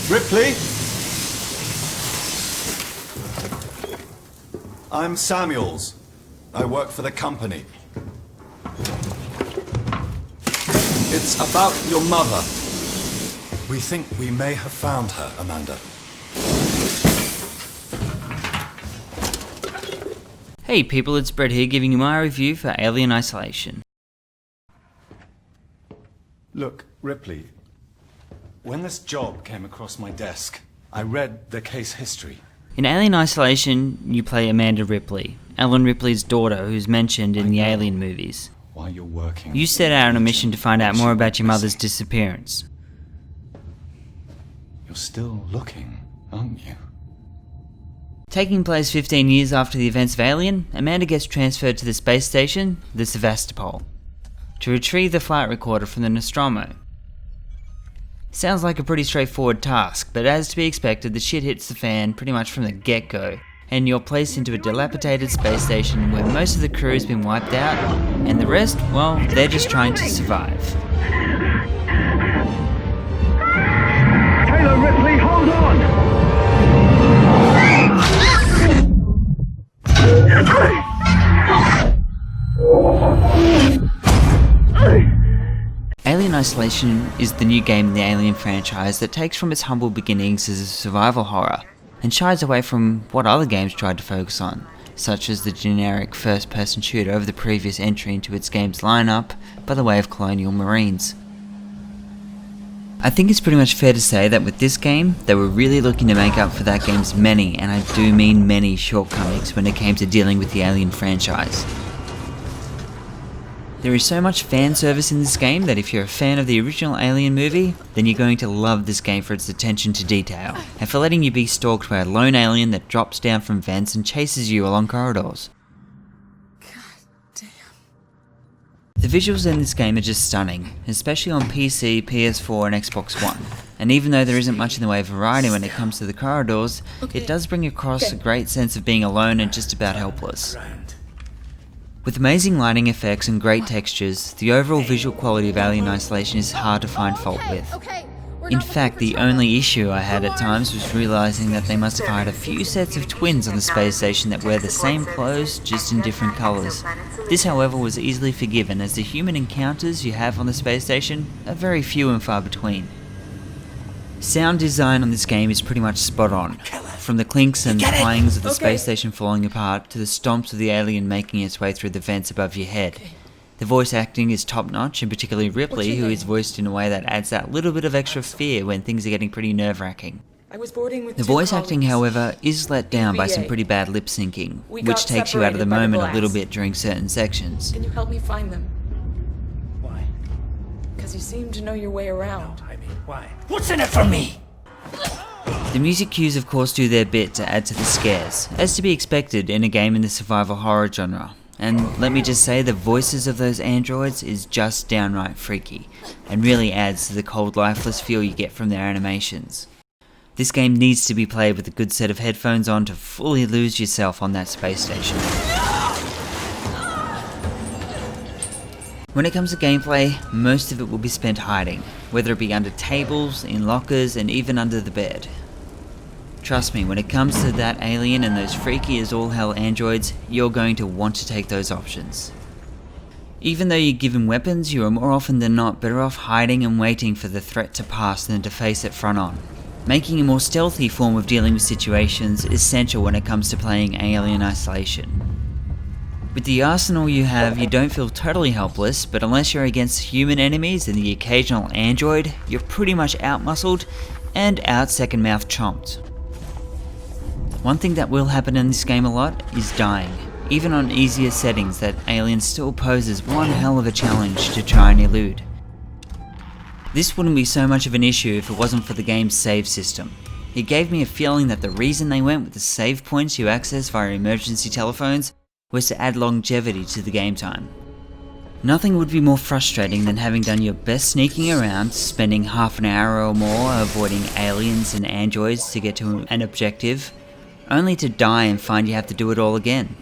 Ripley? I'm Samuels. I work for the company. It's about your mother. We think we may have found her, Amanda. Hey people, it's Brett here giving you my review for Alien Isolation. Look, Ripley, when this job came across my desk, I read the case history. In Alien Isolation, you play Amanda Ripley, Ellen Ripley's daughter who's mentioned in the Alien movies. While you're working... You set out on a mission to find out more about your mother's disappearance. You're still looking, aren't you? Taking place 15 years after the events of Alien, Amanda gets transferred to the space station, the Sevastopol, to retrieve the flight recorder from the Nostromo. Sounds like a pretty straightforward task, but as to be expected, the shit hits the fan pretty much from the get-go, and you're placed into a dilapidated space station where most of the crew has been wiped out, and the rest, well, they're just trying to survive. Taylor Ripley, hold on! Alien Isolation is the new game in the Alien franchise that takes from its humble beginnings as a survival horror and shies away from what other games tried to focus on, such as the generic first-person shooter of the previous entry into its game's lineup by the way of Colonial Marines. I think it's pretty much fair to say that with this game, they were really looking to make up for that game's many, and I do mean many, shortcomings when it came to dealing with the Alien franchise. There is so much fan service in this game that if you're a fan of the original Alien movie, then you're going to love this game for its attention to detail, and for letting you be stalked by a lone alien that drops down from vents and chases you along corridors. The visuals in this game are just stunning, especially on PC, PS4 and Xbox One. And even though there isn't much in the way of variety when it comes to the corridors, it does bring across a great sense of being alone and just about helpless. With amazing lighting effects and great textures, the overall visual quality of Alien Isolation is hard to find fault with. In fact, the only issue I had at times was realizing that they must have hired a few sets of twins on the space station that wear the same clothes, just in different colours. This, however, was easily forgiven, as the human encounters you have on the space station are very few and far between. Sound design on this game is pretty much spot on, from the clinks and clangs of the space station falling apart to the stomps of the alien making its way through the vents above your head. The voice acting is top notch, and particularly Ripley, who is voiced in a way that adds that little bit of extra fear when things are getting pretty nerve-wracking. The voice acting, however, is let down by some pretty bad lip syncing, which takes you out of the moment a little bit during certain sections. Can you help me find them? Why? Because you seem to know your way around. I mean, why? What's in it for me? The music cues of course do their bit to add to the scares, as to be expected in a game in the survival horror genre. And let me just say, the voices of those androids is just downright freaky, and really adds to the cold, lifeless feel you get from their animations. This game needs to be played with a good set of headphones on to fully lose yourself on that space station. When it comes to gameplay, most of it will be spent hiding, whether it be under tables, in lockers, and even under the bed. Trust me, when it comes to that alien and those freaky as all hell androids, you're going to want to take those options. Even though you're given weapons, you are more often than not better off hiding and waiting for the threat to pass than to face it front on. Making a more stealthy form of dealing with situations is essential when it comes to playing Alien Isolation. With the arsenal you have, you don't feel totally helpless, but unless you're against human enemies and the occasional android, you're pretty much out-muscled and out-second-mouth chomped. One thing that will happen in this game a lot is dying. Even on easier settings, that alien still poses one hell of a challenge to try and elude. This wouldn't be so much of an issue if it wasn't for the game's save system. It gave me a feeling that the reason they went with the save points you access via emergency telephones was to add longevity to the game time. Nothing would be more frustrating than having done your best sneaking around, spending half an hour or more avoiding aliens and androids to get to an objective, only to die and find you have to do it all again.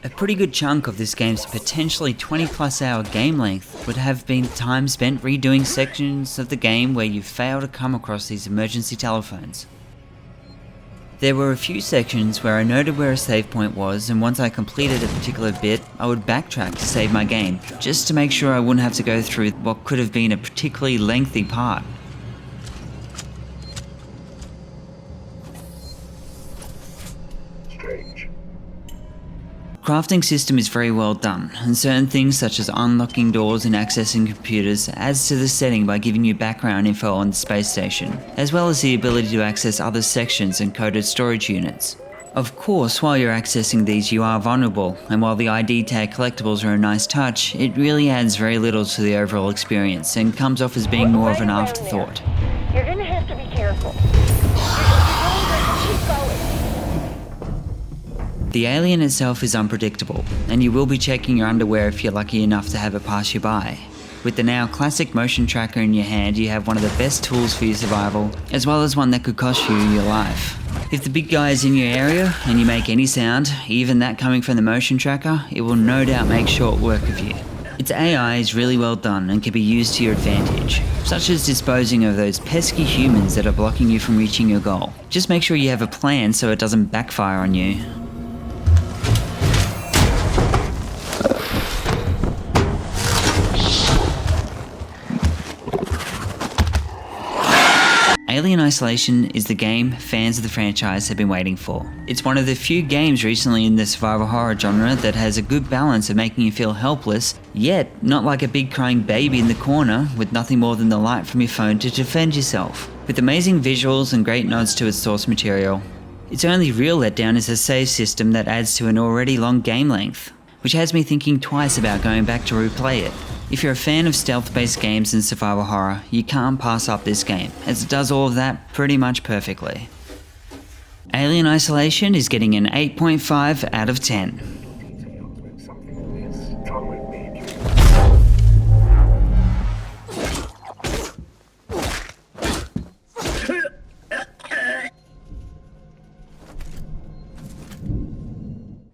A pretty good chunk of this game's potentially 20+ hour game length would have been time spent redoing sections of the game where you fail to come across these emergency telephones. There were a few sections where I noted where a save point was, and once I completed a particular bit, I would backtrack to save my game, just to make sure I wouldn't have to go through what could have been a particularly lengthy part. Strange. Crafting system is very well done, and certain things such as unlocking doors and accessing computers adds to the setting by giving you background info on the space station, as well as the ability to access other sections and coded storage units. Of course, while you're accessing these you are vulnerable, and while the ID tag collectibles are a nice touch, it really adds very little to the overall experience and comes off as being more of an afterthought. You're gonna have to be careful. Keep going. The alien itself is unpredictable, and you will be checking your underwear if you're lucky enough to have it pass you by. With the now classic motion tracker in your hand, you have one of the best tools for your survival, as well as one that could cost you your life. If the big guy is in your area and you make any sound, even that coming from the motion tracker, it will no doubt make short work of you. Its AI is really well done and can be used to your advantage, such as disposing of those pesky humans that are blocking you from reaching your goal. Just make sure you have a plan so it doesn't backfire on you. Alien Isolation is the game fans of the franchise have been waiting for. It's one of the few games recently in the survival horror genre that has a good balance of making you feel helpless, yet not like a big crying baby in the corner with nothing more than the light from your phone to defend yourself. With amazing visuals and great nods to its source material. Its only real letdown is a save system that adds to an already long game length, which has me thinking twice about going back to replay it. If you're a fan of stealth-based games and survival horror, you can't pass up this game, as it does all of that pretty much perfectly. Alien Isolation is getting an 8.5 out of 10. Something with this. Come with me.